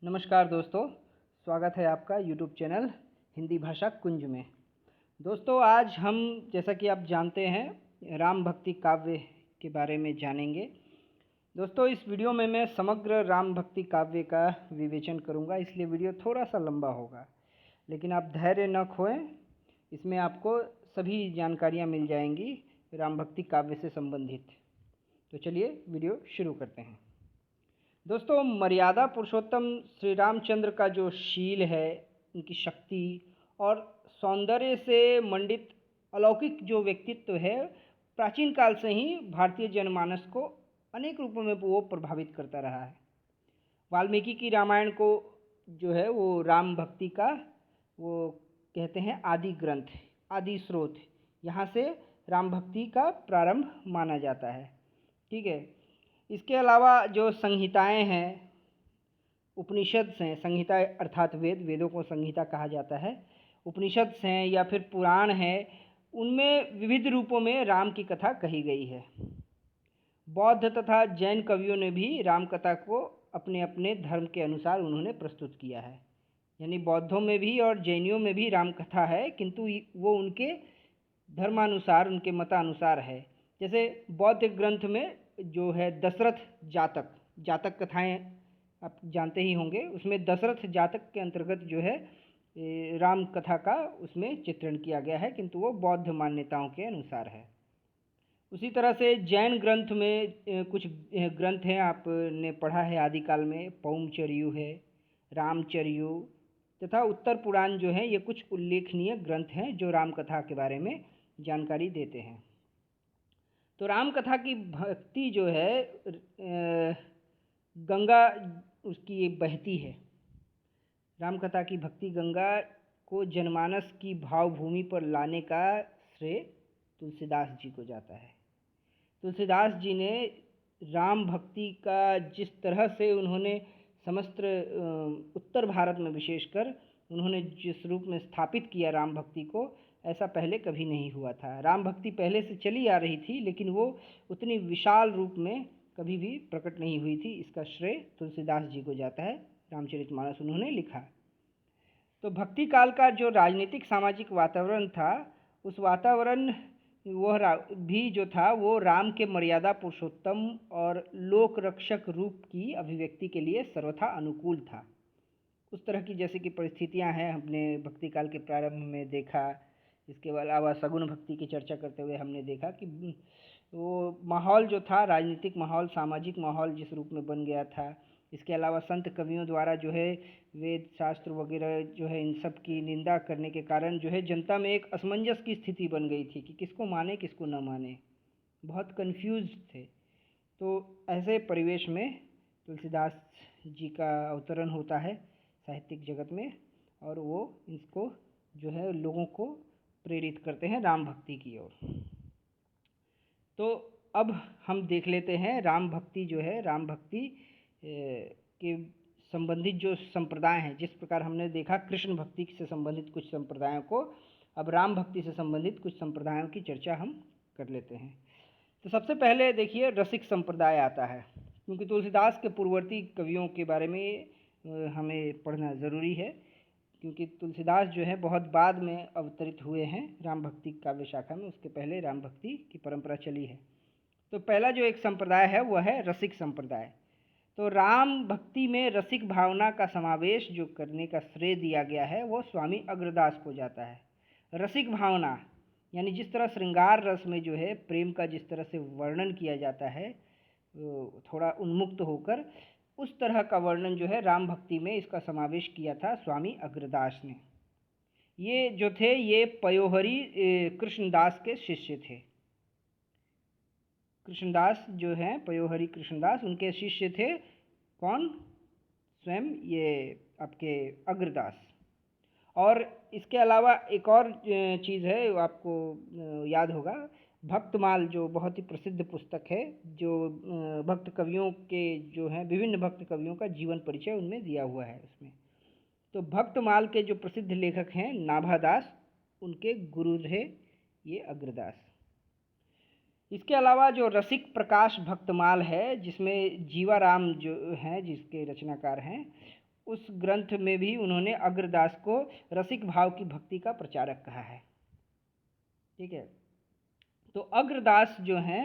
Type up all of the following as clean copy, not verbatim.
नमस्कार दोस्तों, स्वागत है आपका यूट्यूब चैनल हिंदी भाषा कुंज में। दोस्तों, आज हम जैसा कि आप जानते हैं राम भक्ति काव्य के बारे में जानेंगे। दोस्तों, इस वीडियो में मैं समग्र राम भक्ति काव्य का विवेचन करूंगा, इसलिए वीडियो थोड़ा सा लंबा होगा, लेकिन आप धैर्य न खोएं। इसमें आपको सभी जानकारियां मिल जाएंगी राम भक्ति काव्य से संबंधित। तो चलिए वीडियो शुरू करते हैं। दोस्तों, मर्यादा पुरुषोत्तम श्री रामचंद्र का जो शील है, उनकी शक्ति और सौंदर्य से मंडित अलौकिक जो व्यक्तित्व है, प्राचीन काल से ही भारतीय जनमानस को अनेक रूपों में वो प्रभावित करता रहा है। वाल्मीकि की रामायण को जो है वो राम भक्ति का वो कहते हैं आदि ग्रंथ, आदि स्रोत। यहाँ से राम भक्ति का प्रारंभ माना जाता है। ठीक है। इसके अलावा जो संहिताएं हैं, उपनिषद हैं, संहिता अर्थात वेदों को संहिता कहा जाता है। उपनिषद हैं या फिर पुराण हैं, उनमें विविध रूपों में राम की कथा कही गई है। बौद्ध तथा जैन कवियों ने भी राम कथा को अपने अपने धर्म के अनुसार उन्होंने प्रस्तुत किया है। यानी बौद्धों में भी और जैनियों में भी राम कथा है, किंतु वो उनके धर्मानुसार, उनके मतानुसार है। जैसे बौद्ध ग्रंथ में जो है दशरथ जातक कथाएं आप जानते ही होंगे, उसमें दशरथ जातक के अंतर्गत जो है राम कथा का उसमें चित्रण किया गया है, किंतु वो बौद्ध मान्यताओं के अनुसार है। उसी तरह से जैन ग्रंथ में कुछ ग्रंथ हैं, आपने पढ़ा है आदिकाल में, पौमचर्यु है, रामचर्यु तथा उत्तर पुराण जो है, ये कुछ उल्लेखनीय ग्रंथ हैं जो राम कथा के बारे में जानकारी देते हैं। तो राम कथा की भक्ति जो है गंगा उसकी बहती है। राम कथा की भक्ति गंगा को जनमानस की भावभूमि पर लाने का श्रेय तुलसीदास जी को जाता है। तुलसीदास जी ने राम भक्ति का जिस तरह से उन्होंने समस्त उत्तर भारत में विशेषकर उन्होंने जिस रूप में स्थापित किया राम भक्ति को, ऐसा पहले कभी नहीं हुआ था। राम भक्ति पहले से चली आ रही थी, लेकिन वो उतनी विशाल रूप में कभी भी प्रकट नहीं हुई थी। इसका श्रेय तुलसीदास जी को जाता है। रामचरितमानस उन्होंने लिखा। तो भक्ति काल का जो राजनीतिक सामाजिक वातावरण था, उस वातावरण भी जो था वो राम के मर्यादा पुरुषोत्तम और लोक रक्षक रूप की अभिव्यक्ति के लिए सर्वथा अनुकूल था। उस तरह की जैसे कि परिस्थितियां हैं, हमने भक्ति काल के प्रारंभ में देखा। इसके अलावा सगुण भक्ति की चर्चा करते हुए हमने देखा कि वो माहौल जो था, राजनीतिक माहौल, सामाजिक माहौल जिस रूप में बन गया था। इसके अलावा संत कवियों द्वारा जो है वेद शास्त्र वगैरह जो है, इन सब की निंदा करने के कारण जो है जनता में एक असमंजस की स्थिति बन गई थी कि किसको माने किसको न माने, बहुत कन्फ्यूज थे। तो ऐसे परिवेश में तुलसीदास जी का अवतरण होता है साहित्यिक जगत में, और वो इसको जो है लोगों को प्रेरित करते हैं राम भक्ति की ओर। तो अब हम देख लेते हैं राम भक्ति जो है, राम भक्ति के संबंधित जो संप्रदाय हैं। जिस प्रकार हमने देखा कृष्ण भक्ति से संबंधित कुछ संप्रदायों को, अब राम भक्ति से संबंधित कुछ संप्रदायों की चर्चा हम कर लेते हैं। तो सबसे पहले देखिए रसिक संप्रदाय आता है, क्योंकि तुलसीदास के पूर्ववर्ती कवियों के बारे में हमें पढ़ना ज़रूरी है, क्योंकि तुलसीदास जो है बहुत बाद में अवतरित हुए हैं राम भक्ति काव्य शाखा में। उसके पहले राम भक्ति की परंपरा चली है। तो पहला जो एक संप्रदाय है वह है रसिक संप्रदाय। तो राम भक्ति में रसिक भावना का समावेश जो करने का श्रेय दिया गया है वो स्वामी अग्रदास को जाता है। रसिक भावना यानी जिस तरह श्रृंगार रस में जो है प्रेम का जिस तरह से वर्णन किया जाता है थोड़ा उन्मुक्त होकर, उस तरह का वर्णन जो है राम भक्ति में इसका समावेश किया था स्वामी अग्रदास ने। ये जो थे ये पयोहरी कृष्णदास के शिष्य थे। कृष्णदास जो हैं पयोहरी कृष्णदास, उनके शिष्य थे कौन? स्वयं ये आपके अग्रदास। और इसके अलावा एक और चीज़ है, आपको याद होगा, भक्तमाल जो बहुत ही प्रसिद्ध पुस्तक है, जो भक्त कवियों के जो हैं विभिन्न भक्त कवियों का जीवन परिचय उनमें दिया हुआ है उसमें। तो भक्तमाल के जो प्रसिद्ध लेखक हैं नाभादास, उनके गुरु थे ये अग्रदास। इसके अलावा जो रसिक प्रकाश भक्तमाल है, जिसमें जीवाराम जो हैं जिसके रचनाकार हैं, उस ग्रंथ में भी उन्होंने अग्रदास को रसिक भाव की भक्ति का प्रचारक कहा है। ठीक है, तो अग्रदास जो हैं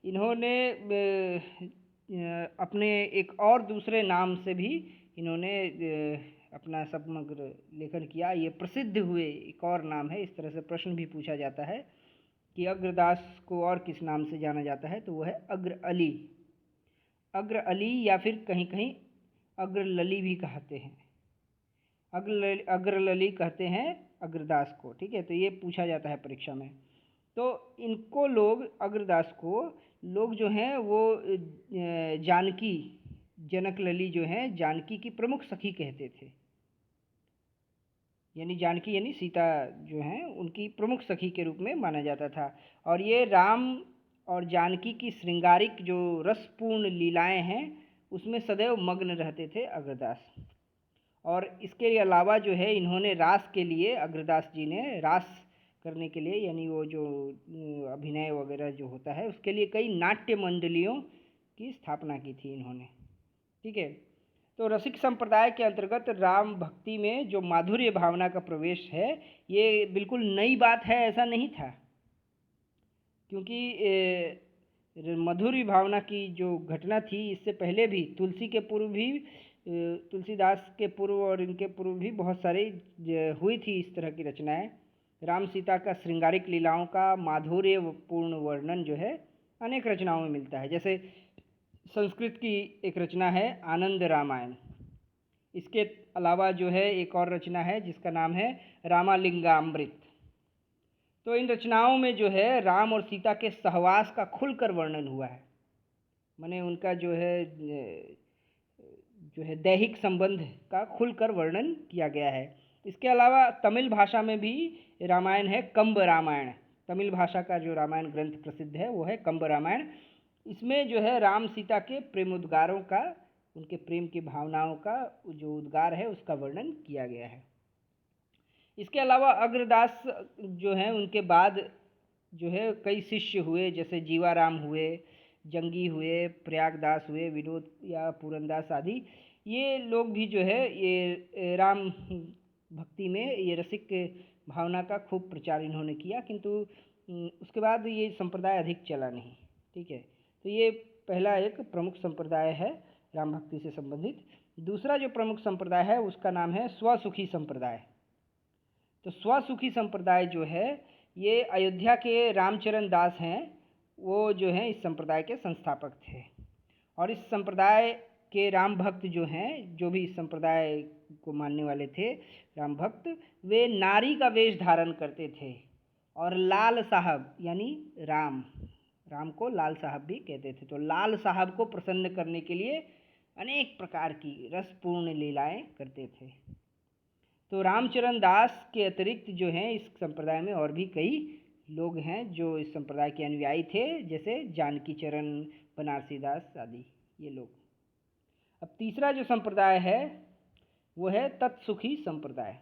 इन्होंने अपने एक और दूसरे नाम से भी इन्होंने अपना समग्र लेखन किया। ये प्रसिद्ध हुए एक और नाम है। इस तरह से प्रश्न भी पूछा जाता है कि अग्रदास को और किस नाम से जाना जाता है, तो वो है अग्र अली। अग्र अली या फिर कहीं कहीं अग्रलली भी कहते हैं। अग्रलली कहते हैं अग्रदास को। ठीक है, तो ये पूछा जाता है परीक्षा में। तो इनको लोग, अग्रदास को लोग जो हैं वो जानकी, जनक लली जो हैं जानकी की प्रमुख सखी कहते थे। यानी जानकी यानी सीता जो हैं उनकी प्रमुख सखी के रूप में माना जाता था। और ये राम और जानकी की श्रृंगारिक जो रसपूर्ण लीलाएं हैं उसमें सदैव मग्न रहते थे अग्रदास। और इसके अलावा जो है इन्होंने रास के लिए, अग्रदास जी ने रास करने के लिए, यानी वो जो अभिनय वगैरह जो होता है उसके लिए कई नाट्य मंडलियों की स्थापना की थी इन्होंने। ठीक है, तो रसिक संप्रदाय के अंतर्गत राम भक्ति में जो माधुर्य भावना का प्रवेश है ये बिल्कुल नई बात है ऐसा नहीं था, क्योंकि मधुर्य भावना की जो घटना थी इससे पहले भी तुलसी के पूर्व भी, तुलसीदास के पूर्व और इनके पूर्व भी बहुत सारी हुई थी इस तरह की रचनाएं। राम सीता का श्रृंगारिक लीलाओं का माधुर्यपूर्ण वर्णन जो है अनेक रचनाओं में मिलता है। जैसे संस्कृत की एक रचना है आनंद रामायण। इसके अलावा जो है एक और रचना है जिसका नाम है रामालिंगामृत। तो इन रचनाओं में जो है राम और सीता के सहवास का खुलकर वर्णन हुआ है। माने उनका जो है दैहिक संबंध का खुलकर वर्णन किया गया है। इसके अलावा तमिल भाषा में भी रामायण है कंब रामायण। तमिल भाषा का जो रामायण ग्रंथ प्रसिद्ध है वो है कंब रामायण। इसमें जो है राम सीता के प्रेमोद्गारों का, उनके प्रेम की भावनाओं का जो उद्गार है उसका वर्णन किया गया है। इसके अलावा अग्रदास जो हैं उनके बाद जो है कई शिष्य हुए, जैसे जीवाराम हुए, जंगी हुए, प्रयागदास हुए, विनोद या पूरनदास आदि। ये लोग भी जो है ये राम भक्ति में ये रसिक भावना का खूब प्रचार इन्होंने किया, किंतु उसके बाद ये संप्रदाय अधिक चला नहीं। ठीक है, तो ये पहला एक प्रमुख संप्रदाय है राम भक्ति से संबंधित। दूसरा जो प्रमुख संप्रदाय है उसका नाम है स्वसुखी संप्रदाय। तो स्वसुखी संप्रदाय जो है ये अयोध्या के रामचरण दास हैं, वो जो हैं इस संप्रदाय के संस्थापक थे। और इस संप्रदाय के राम भक्त जो हैं, जो भी इस संप्रदाय को मानने वाले थे राम भक्त, वे नारी का वेश धारण करते थे और लाल साहब यानी राम को लाल साहब भी कहते थे। तो लाल साहब को प्रसन्न करने के लिए अनेक प्रकार की रसपूर्ण लीलाएं करते थे। तो रामचरण दास के अतिरिक्त जो हैं इस संप्रदाय में और भी कई लोग हैं जो इस संप्रदाय के अनुयायी थे, जैसे जानकी चरण, बनारसी दास आदि ये लोग। अब तीसरा जो संप्रदाय है वो है तत्सुखी संप्रदाय।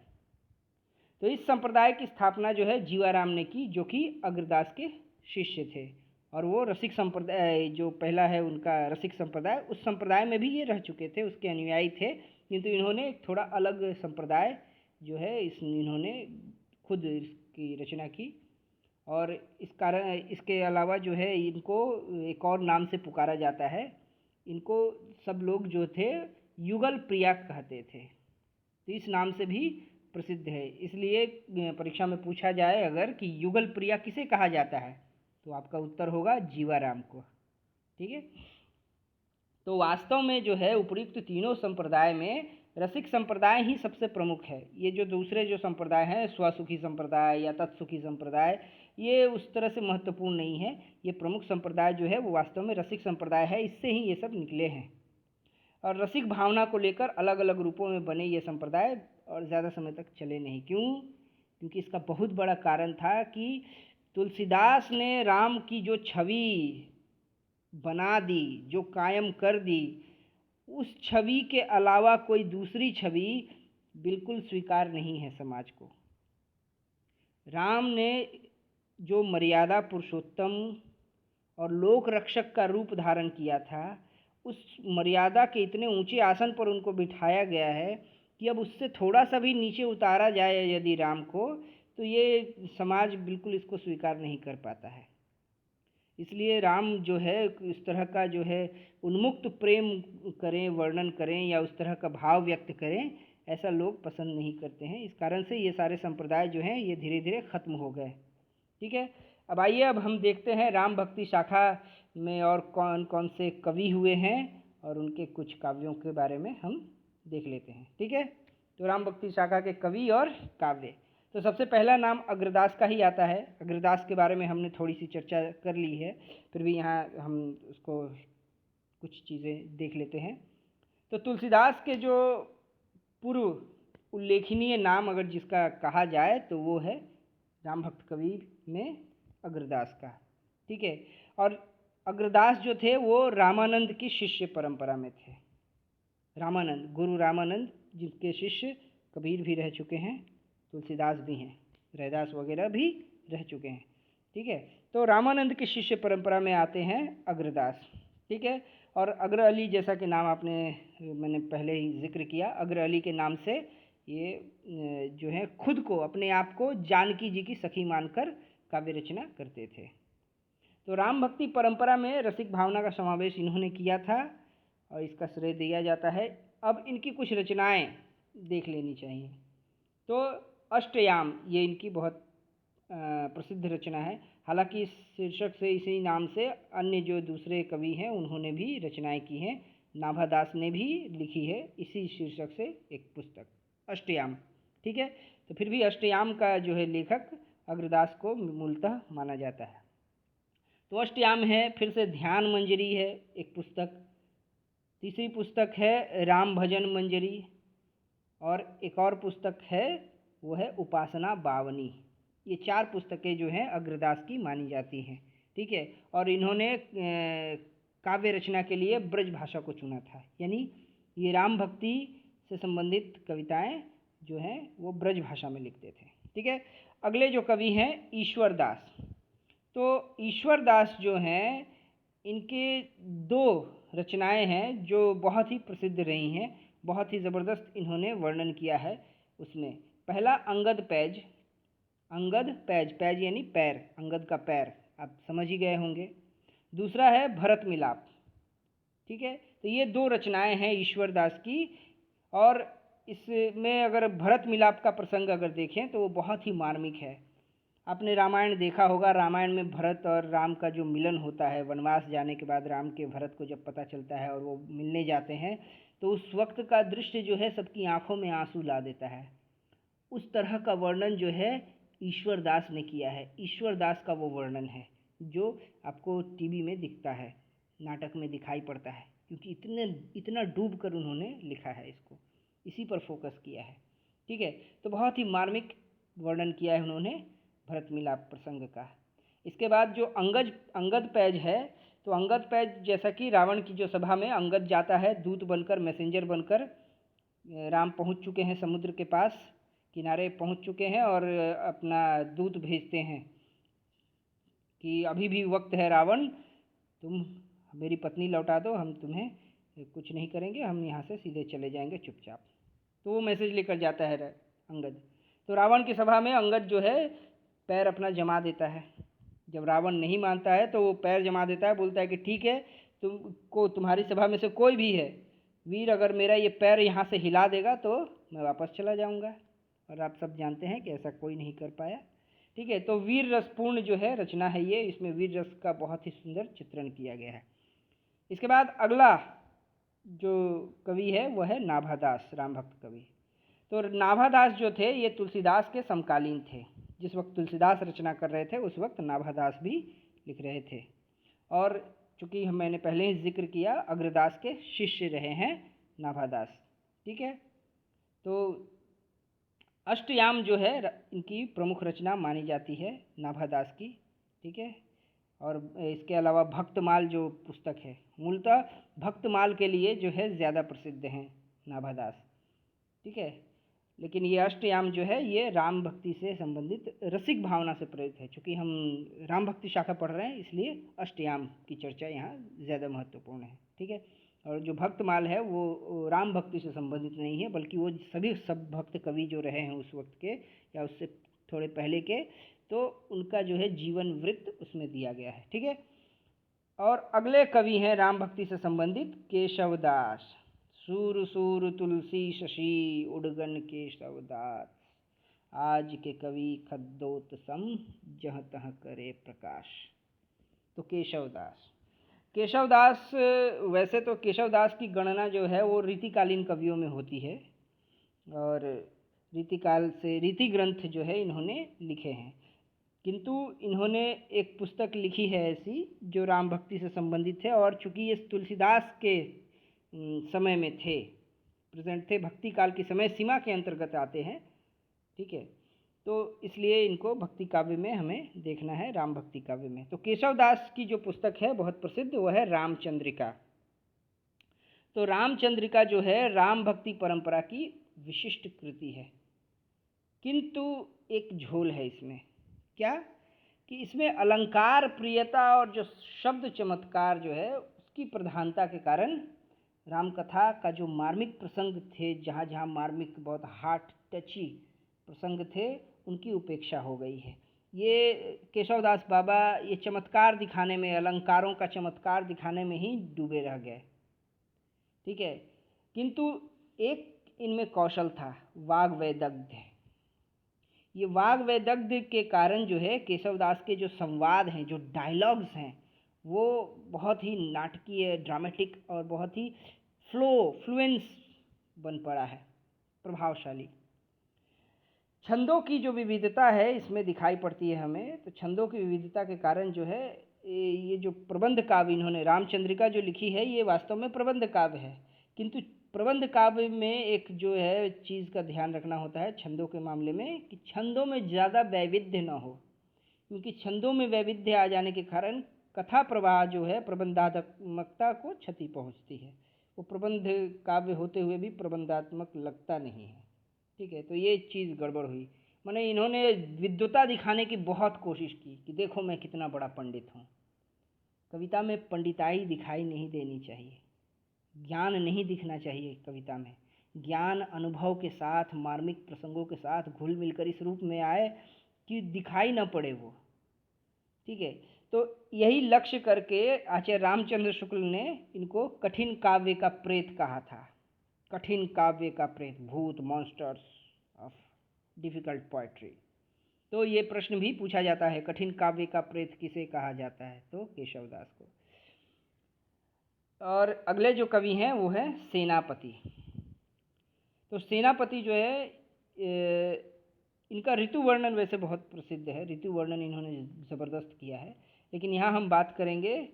तो इस संप्रदाय की स्थापना जो है जीवाराम ने की, जो कि अग्रदास के शिष्य थे। और वो रसिक संप्रदाय जो पहला है उनका रसिक संप्रदाय, उस संप्रदाय में भी ये रह चुके थे, उसके अनुयायी थे, किंतु इन्होंने एक थोड़ा अलग संप्रदाय जो है इन्होंने खुद इसकी रचना की। और इस कारण इसके अलावा जो है इनको एक और नाम से पुकारा जाता है। इनको सब लोग जो थे युगल प्रिया कहते थे, तो इस नाम से भी प्रसिद्ध है। इसलिए परीक्षा में पूछा जाए अगर कि युगल प्रिया किसे कहा जाता है, तो आपका उत्तर होगा जीवाराम को। ठीक है, तो वास्तव में जो है उपयुक्त तीनों संप्रदाय में रसिक संप्रदाय ही सबसे प्रमुख है। ये जो दूसरे जो संप्रदाय हैं स्वसुखी संप्रदाय या तत्सुखी संप्रदाय, ये उस तरह से महत्वपूर्ण नहीं है। ये प्रमुख संप्रदाय जो है वो वास्तव में रसिक संप्रदाय है, इससे ही ये सब निकले हैं। और रसिक भावना को लेकर अलग अलग रूपों में बने ये संप्रदाय और ज़्यादा समय तक चले नहीं। क्यों? क्योंकि इसका बहुत बड़ा कारण था कि तुलसीदास ने राम की जो छवि बना दी, जो कायम कर दी, उस छवि के अलावा कोई दूसरी छवि बिल्कुल स्वीकार नहीं है समाज को। राम ने जो मर्यादा पुरुषोत्तम और लोक रक्षक का रूप धारण किया था, उस मर्यादा के इतने ऊंचे आसन पर उनको बिठाया गया है कि अब उससे थोड़ा सा भी नीचे उतारा जाए यदि राम को, तो ये समाज बिल्कुल इसको स्वीकार नहीं कर पाता है। इसलिए राम जो है इस तरह का जो है उन्मुक्त प्रेम करें, वर्णन करें या उस तरह का भाव व्यक्त करें, ऐसा लोग पसंद नहीं करते हैं। इस कारण से ये सारे संप्रदाय जो हैं ये धीरे धीरे ख़त्म हो गए। ठीक है, अब आइए अब हम देखते हैं राम भक्ति शाखा में और कौन कौन से कवि हुए हैं और उनके कुछ काव्यों के बारे में हम देख लेते हैं। ठीक है, तो राम भक्ति शाखा के कवि और काव्य। तो सबसे पहला नाम अग्रदास का ही आता है। अग्रदास के बारे में हमने थोड़ी सी चर्चा कर ली है, फिर भी यहाँ हम उसको कुछ चीज़ें देख लेते हैं। तो तुलसीदास के जो पूर्व उल्लेखनीय नाम अगर जिसका कहा जाए तो वो है राम भक्त कवि में अग्रदास का। ठीक है, और अग्रदास जो थे वो रामानंद की शिष्य परंपरा में थे। रामानंद, गुरु रामानंद जिनके शिष्य कबीर भी रह चुके हैं, तुलसीदास भी हैं, रैदास वगैरह भी रह चुके हैं। ठीक है, तो रामानंद की शिष्य परंपरा में आते हैं अग्रदास। ठीक है, और अग्र अली जैसा कि नाम मैंने पहले ही जिक्र किया, अग्र अली के नाम से ये जो है खुद को, अपने आप को जानकी जी की सखी मानकर काव्य रचना करते थे। तो राम भक्ति परंपरा में रसिक भावना का समावेश इन्होंने किया था और इसका श्रेय दिया जाता है। अब इनकी कुछ रचनाएं देख लेनी चाहिए। तो अष्टयाम ये इनकी बहुत प्रसिद्ध रचना है। हालांकि इस शीर्षक से, इसी नाम से अन्य जो दूसरे कवि हैं उन्होंने भी रचनाएं की हैं। नाभादास ने भी लिखी है इसी शीर्षक से एक पुस्तक अष्टयाम। ठीक है, तो फिर भी अष्टयाम का जो है लेखक अग्रदास को मूलतः माना जाता है। तो अष्टयाम है, फिर से ध्यान मंजरी है एक पुस्तक, तीसरी पुस्तक है राम भजन मंजरी, और एक और पुस्तक है वो है उपासना बावनी। ये 4 पुस्तकें जो हैं अग्रदास की मानी जाती हैं। ठीक है, और इन्होंने काव्य रचना के लिए ब्रज भाषा को चुना था, यानी ये राम भक्ति से संबंधित कविताएं जो हैं वो ब्रज भाषा में लिखते थे। ठीक है, अगले जो कवि हैं ईश्वर दास। तो ईश्वर दास जो हैं इनके 2 रचनाएं हैं जो बहुत ही प्रसिद्ध रही हैं, बहुत ही ज़बरदस्त इन्होंने वर्णन किया है उसमें। पहला अंगद पैज, अंगद पैज, पैज यानी पैर, अंगद का पैर, आप समझ ही गए होंगे। दूसरा है भरत मिलाप। ठीक है, तो ये 2 रचनाएं हैं ईश्वर दास की, और इसमें अगर भरत मिलाप का प्रसंग अगर देखें तो वो बहुत ही मार्मिक है। आपने रामायण देखा होगा, रामायण में भरत और राम का जो मिलन होता है, वनवास जाने के बाद राम के भरत को जब पता चलता है और वो मिलने जाते हैं, तो उस वक्त का दृश्य जो है सबकी आंखों में आंसू ला देता है। उस तरह का वर्णन जो है ईश्वर दास ने किया है। ईश्वर दास का वो वर्णन है जो आपको टीवी में दिखता है, नाटक में दिखाई पड़ता है, क्योंकि इतना डूब कर उन्होंने लिखा है इसको, इसी पर फोकस किया है। ठीक है, तो बहुत ही मार्मिक वर्णन किया है उन्होंने भरत मिलाप प्रसंग का। इसके बाद जो अंगद पैज है, तो अंगद पैज जैसा कि रावण की जो सभा में अंगद जाता है दूत बनकर, मैसेंजर बनकर, राम पहुंच चुके हैं समुद्र के पास, किनारे पहुंच चुके हैं और अपना दूत भेजते हैं कि अभी भी वक्त है रावण, तुम मेरी पत्नी लौटा दो, हम तुम्हें कुछ नहीं करेंगे, हम यहाँ से सीधे चले जाएंगे चुपचाप। तो वो मैसेज लेकर जाता है अंगद। तो रावण की सभा में अंगद जो है पैर अपना जमा देता है। जब रावण नहीं मानता है तो वो पैर जमा देता है, बोलता है कि ठीक है, तुमको, तुम्हारी सभा में से कोई भी है वीर, अगर मेरा ये पैर यहाँ से हिला देगा तो मैं वापस चला जाऊँगा। और आप सब जानते हैं कि ऐसा कोई नहीं कर पाया। ठीक है, तो वीर रसपूर्ण जो है रचना है ये, इसमें वीर रस का बहुत ही सुंदर चित्रण किया गया है। इसके बाद अगला जो कवि है वह है नाभादास, राम भक्त कवि। तो नाभादास जो थे ये तुलसीदास के समकालीन थे। जिस वक्त तुलसीदास रचना कर रहे थे उस वक्त नाभादास भी लिख रहे थे, और चूँकि मैंने पहले ही जिक्र किया अग्रदास के शिष्य रहे हैं नाभादास। ठीक है, तो अष्टयाम जो है इनकी प्रमुख रचना मानी जाती है नाभादास की। ठीक है, और इसके अलावा भक्तमाल जो पुस्तक है, मूलतः भक्तमाल के लिए जो है ज़्यादा प्रसिद्ध हैं नाभादास। ठीक है, लेकिन ये अष्टयाम जो है ये राम भक्ति से संबंधित रसिक भावना से प्रेरित है। चूँकि हम राम भक्ति शाखा पढ़ रहे हैं इसलिए अष्टयाम की चर्चा यहाँ ज़्यादा महत्वपूर्ण है। ठीक है, और जो भक्तमाल है वो राम भक्ति से संबंधित नहीं है, बल्कि वो सभी सब भक्त कवि जो रहे हैं उस वक्त के या उससे थोड़े पहले के, तो उनका जो है जीवन वृत्त उसमें दिया गया है। ठीक है। और अगले कवि हैं राम भक्ति से संबंधित केशवदास। सूर सूर तुलसी शशि उडगन केशवदास, आज के कवि खद्दोत सम जहाँ तहाँ करे प्रकाश। तो केशवदास वैसे तो केशवदास की गणना जो है वो रीतिकालीन कवियों में होती है, और रीतिकाल से रीति ग्रंथ जो है इन्होंने लिखे हैं, किंतु इन्होंने एक पुस्तक लिखी है ऐसी जो राम भक्ति से संबंधित है, और चूंकि ये तुलसीदास के समय में थे, प्रेजेंट थे, भक्ति काल की समय सीमा के अंतर्गत आते हैं। ठीक है, तो इसलिए इनको भक्ति काव्य में हमें देखना है, राम भक्ति काव्य में। तो केशवदास की जो पुस्तक है बहुत प्रसिद्ध, वो है रामचंद्रिका। तो रामचंद्रिका जो है राम भक्ति परंपरा की विशिष्ट कृति है, किंतु एक झोल है इसमें। क्या कि इसमें अलंकार प्रियता और जो शब्द चमत्कार जो है उसकी प्रधानता के कारण रामकथा का जो मार्मिक प्रसंग थे, जहाँ जहाँ मार्मिक बहुत हार्ट टची प्रसंग थे, उनकी उपेक्षा हो गई है। ये केशवदास बाबा ये चमत्कार दिखाने में, अलंकारों का चमत्कार दिखाने में ही डूबे रह गए। ठीक है, किंतु एक इनमें कौशल था, वाग वैदग्ध। ये वाग वैदग्ध के कारण जो है केशवदास के जो संवाद हैं, जो डायलॉग्स हैं, वो बहुत ही नाटकीय, ड्रामेटिक और बहुत ही फ्लुएंस बन पड़ा है, प्रभावशाली। छंदों की जो विविधता है इसमें दिखाई पड़ती है हमें। तो छंदों की विविधता के कारण जो है ये जो प्रबंध काव्य इन्होंने रामचंद्रिका जो लिखी है, ये वास्तव में प्रबंध काव्य है, किंतु प्रबंध काव्य में एक जो है चीज़ का ध्यान रखना होता है छंदों के मामले में, कि छंदों में ज़्यादा वैविध्य न हो, क्योंकि छंदों में वैविध्य आ जाने के कारण कथा प्रवाह जो है प्रबंधात्मकता को क्षति पहुंचती है। वो प्रबंध काव्य होते हुए भी प्रबंधात्मक लगता नहीं है। ठीक है, तो ये चीज़ गड़बड़ हुई। माने इन्होंने विद्वता दिखाने की बहुत कोशिश की कि देखो मैं कितना बड़ा पंडित हूँ। कविता में पंडिताई दिखाई नहीं देनी चाहिए, ज्ञान नहीं दिखना चाहिए कविता में। ज्ञान अनुभव के साथ, मार्मिक प्रसंगों के साथ घुल मिलकर इस रूप में आए कि दिखाई न पड़े वो। ठीक है, तो यही लक्ष्य करके आचार्य रामचंद्र शुक्ल ने इनको कठिन काव्य का प्रेत कहा था। कठिन काव्य का प्रेत, भूत, मॉन्स्टर्स ऑफ डिफिकल्ट पोएट्री। तो ये प्रश्न भी पूछा जाता है, कठिन काव्य का प्रेत किसे कहा जाता है? तो केशवदास को। और अगले जो कवि हैं वो है सेनापति। तो सेनापति जो है इनका ऋतु वर्णन वैसे बहुत प्रसिद्ध है, ऋतु वर्णन इन्होंने ज़बरदस्त किया है, लेकिन यहाँ हम बात करेंगे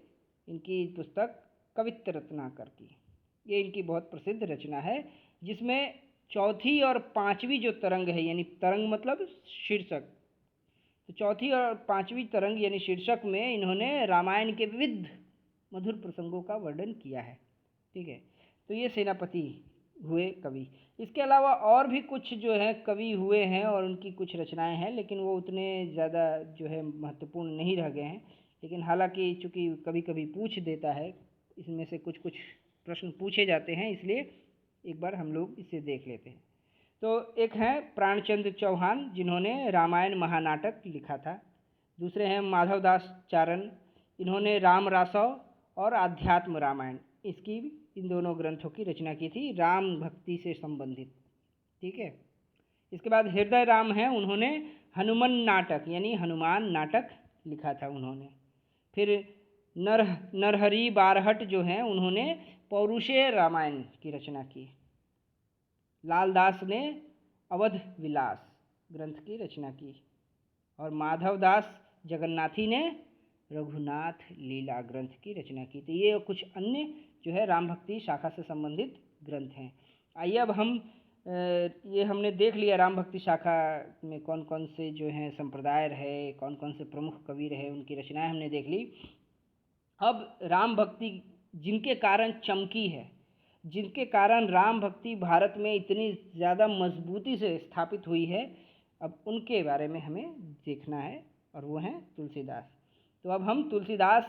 इनकी पुस्तक कवित्त रत्नाकर की। ये इनकी बहुत प्रसिद्ध रचना है, जिसमें चौथी और पांचवी जो तरंग है, यानी तरंग मतलब शीर्षक, तो चौथी और पांचवी तरंग यानी शीर्षक में इन्होंने रामायण के विविध मधुर प्रसंगों का वर्णन किया है। ठीक है, तो ये सेनापति हुए कवि। इसके अलावा और भी कुछ जो है कवि हुए हैं और उनकी कुछ रचनाएं हैं, लेकिन वो उतने ज़्यादा जो है महत्वपूर्ण नहीं रह गए हैं। लेकिन हालांकि चूँकि कभी कभी पूछ देता है, इसमें से कुछ कुछ प्रश्न पूछे जाते हैं, इसलिए एक बार हम लोग इसे देख लेते हैं। तो एक हैं प्राणचंद्र चौहान, जिन्होंने रामायण महानाटक लिखा था। दूसरे हैं माधवदास चारण, इन्होंने राम रासव और आध्यात्म रामायण, इसकी इन दोनों ग्रंथों की रचना की थी, राम भक्ति से संबंधित। ठीक है, इसके बाद हृदय राम हैं, उन्होंने हनुमान नाटक यानी हनुमान नाटक लिखा था उन्होंने। फिर नरहरि बारहट जो हैं, उन्होंने पौरुषेय रामायण की रचना की। लालदास ने अवध विलास ग्रंथ की रचना की, और माधवदास जगन्नाथी ने रघुनाथ लीला ग्रंथ की रचना की। तो ये कुछ अन्य जो है राम भक्ति शाखा से संबंधित ग्रंथ हैं। आइए अब हम ये हमने देख लिया राम भक्ति शाखा में कौन कौन से जो हैं संप्रदाय रहे, कौन कौन से प्रमुख कवि रहे, उनकी रचनाएं हमने देख ली। अब राम भक्ति जिनके कारण चमकी है, जिनके कारण राम भक्ति भारत में इतनी ज़्यादा मजबूती से स्थापित हुई है, अब उनके बारे में हमें देखना है, और वो हैं तुलसीदास। तो अब हम तुलसीदास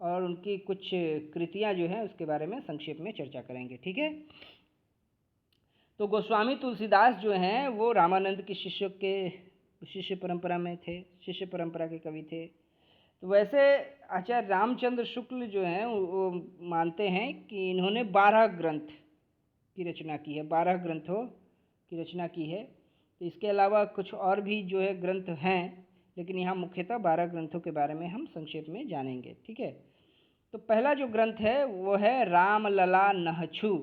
और उनकी कुछ कृतियाँ जो हैं उसके बारे में संक्षेप में चर्चा करेंगे। ठीक है। तो गोस्वामी तुलसीदास जो हैं वो रामानंद की शिष्य परंपरा में थे, शिष्य परंपरा के कवि थे। तो वैसे आचार्य रामचंद्र शुक्ल जो हैं वो मानते हैं कि इन्होंने 12 ग्रंथ की रचना की है, 12 ग्रंथों की रचना की है। तो इसके अलावा कुछ और भी जो है ग्रंथ हैं, लेकिन यहाँ मुख्यतः 12 ग्रंथों के बारे में हम संक्षेप में जानेंगे। ठीक है। तो पहला जो ग्रंथ है वो है रामलला नहछु।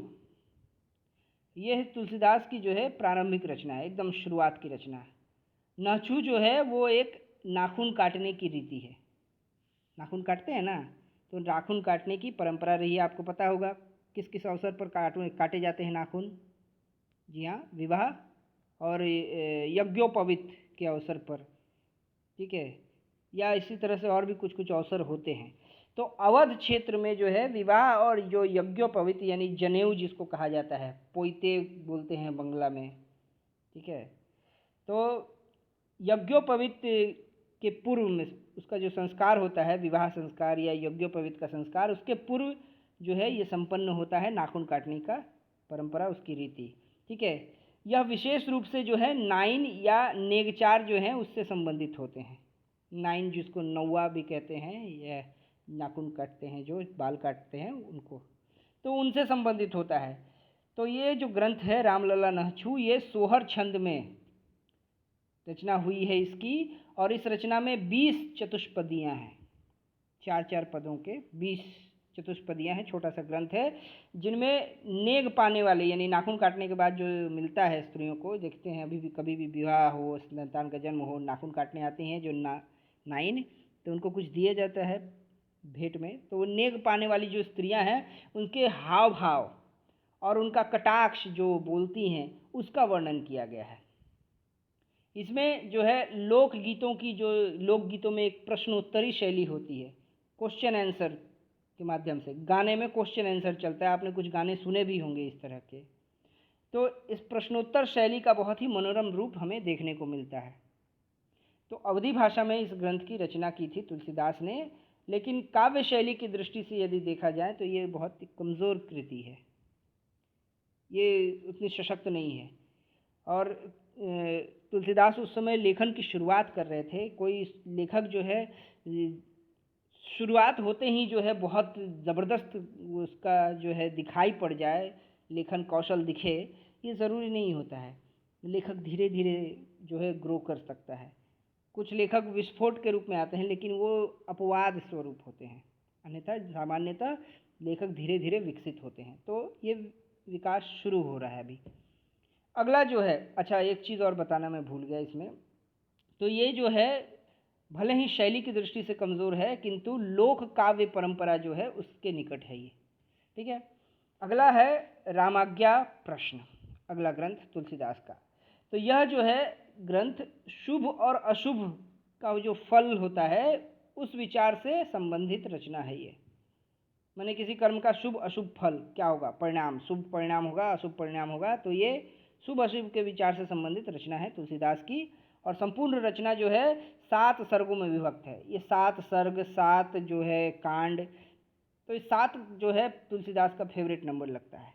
यह तुलसीदास की जो है प्रारंभिक रचना है, एकदम शुरुआत की रचना है। नहछु जो है वो एक नाखून काटने की रीति है। नाखून काटते हैं ना, तो नाखून काटने की परंपरा रही है, आपको पता होगा। किस किस अवसर पर काटे जाते हैं नाखून? जी हाँ, विवाह और यज्ञोपवीत के अवसर पर। ठीक है। या इसी तरह से और भी कुछ कुछ अवसर होते हैं। तो अवध क्षेत्र में जो है विवाह और जो यज्ञोपवीत यानी जनेऊ जिसको कहा जाता है, पोइते बोलते हैं बंगला में। ठीक है। तो यज्ञोपवीत के पूर्व में उसका जो संस्कार होता है, विवाह संस्कार या यज्ञोपवीत का संस्कार, उसके पूर्व जो है ये संपन्न होता है नाखून काटने का परंपरा, उसकी रीति। ठीक है। यह विशेष रूप से जो है नाइन या नेगचार जो हैं उससे संबंधित होते हैं। नाइन जिसको नौवा भी कहते हैं, यह नाखून काटते हैं, जो बाल काटते हैं उनको, तो उनसे संबंधित होता है। तो ये जो ग्रंथ है रामलला नहछु, ये सोहर छंद में रचना हुई है इसकी, और इस रचना में 20 चतुष्पदियाँ हैं, 4-4 पदों के 20 चतुष्पदियाँ हैं। छोटा सा ग्रंथ है जिनमें नेग पाने वाले यानी नाखून काटने के बाद जो मिलता है स्त्रियों को, देखते हैं अभी भी कभी भी विवाह हो, संतान का जन्म हो, नाखून काटने आती हैं जो नाइन, तो उनको कुछ दिया जाता है भेंट में। तो वो नेग पाने वाली जो स्त्रियां हैं उनके हाव भाव और उनका कटाक्ष जो बोलती हैं उसका वर्णन किया गया है। इसमें जो है लोकगीतों की, जो लोकगीतों में एक प्रश्नोत्तरी शैली होती है, क्वेश्चन आंसर के माध्यम से। गाने में क्वेश्चन आंसर चलता है, आपने कुछ गाने सुने भी होंगे इस तरह के। तो इस प्रश्नोत्तर शैली का बहुत ही मनोरम रूप हमें देखने को मिलता है। तो अवधी भाषा में इस ग्रंथ की रचना की थी तुलसीदास ने, लेकिन काव्य शैली की दृष्टि से यदि देखा जाए तो ये बहुत कमज़ोर कृति है, ये उतनी सशक्त नहीं है। और तुलसीदास उस समय लेखन की शुरुआत कर रहे थे। कोई लेखक जो है शुरुआत होते ही जो है बहुत ज़बरदस्त उसका जो है दिखाई पड़ जाए, लेखन कौशल दिखे, ये ज़रूरी नहीं होता है। लेखक धीरे धीरे जो है ग्रो कर सकता है। कुछ लेखक विस्फोट के रूप में आते हैं, लेकिन वो अपवाद स्वरूप होते हैं, अन्यथा सामान्यतः लेखक धीरे धीरे विकसित होते हैं। तो ये विकास शुरू हो रहा है अभी। अगला जो है, अच्छा एक चीज़ और बताना मैं भूल गया इसमें, तो ये जो है भले ही शैली की दृष्टि से कमज़ोर है, किंतु लोक काव्य परंपरा जो है उसके निकट है ये। ठीक है। अगला है रामाज्ञा प्रश्न, अगला ग्रंथ तुलसीदास का। तो यह जो है ग्रंथ शुभ और अशुभ का जो फल होता है उस विचार से संबंधित रचना है ये। माने किसी कर्म का शुभ अशुभ फल क्या होगा, परिणाम, शुभ परिणाम होगा, अशुभ परिणाम होगा, तो ये शुभ अशुभ के विचार से संबंधित रचना है तुलसीदास की। और संपूर्ण रचना जो है 7 सर्गों में विभक्त है। ये 7 सर्ग, 7 जो है कांड, तो ये 7 जो है तुलसीदास का फेवरेट नंबर लगता है।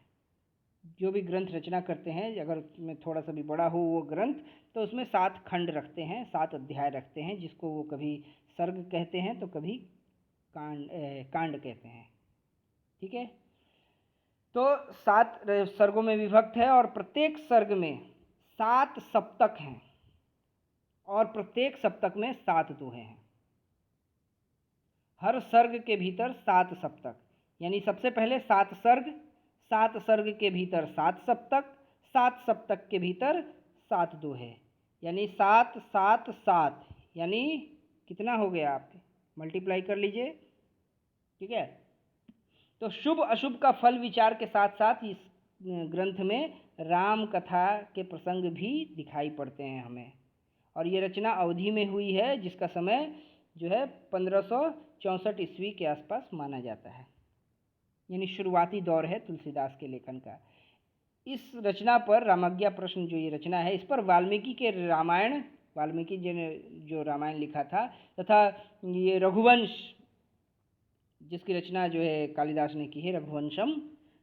जो भी ग्रंथ रचना करते हैं, अगर उसमें थोड़ा सा भी बड़ा हो वो ग्रंथ, तो उसमें 7 खंड रखते हैं, 7 अध्याय रखते हैं, जिसको वो कभी सर्ग कहते हैं तो कभी कांड कहते हैं। ठीक है। तो 7 सर्गों में विभक्त है और प्रत्येक सर्ग में 7 सप्तक हैं और प्रत्येक सप्तक में 7 दोहे हैं। हर सर्ग के भीतर 7 सप्तक, यानी सबसे पहले 7 सर्ग, 7 सर्ग के भीतर 7 सप्तक, 7 सप्तक के भीतर 7 दोहे, यानी 7 7 7, यानी कितना हो गया, आप मल्टीप्लाई कर लीजिए। ठीक है। तो शुभ अशुभ का फल विचार के साथ साथ इस ग्रंथ में राम कथा के प्रसंग भी दिखाई पड़ते हैं हमें। और ये रचना अवधि में हुई है, जिसका समय जो है 1564 ईस्वी के आसपास माना जाता है, यानी शुरुआती दौर है तुलसीदास के लेखन का। इस रचना पर रामाज्ञा प्रश्न जो ये रचना है, इस पर वाल्मीकि के रामायण, वाल्मीकि जी ने जो रामायण लिखा था, तथा ये रघुवंश जिसकी रचना जो है कालिदास ने की है, रघुवंशम।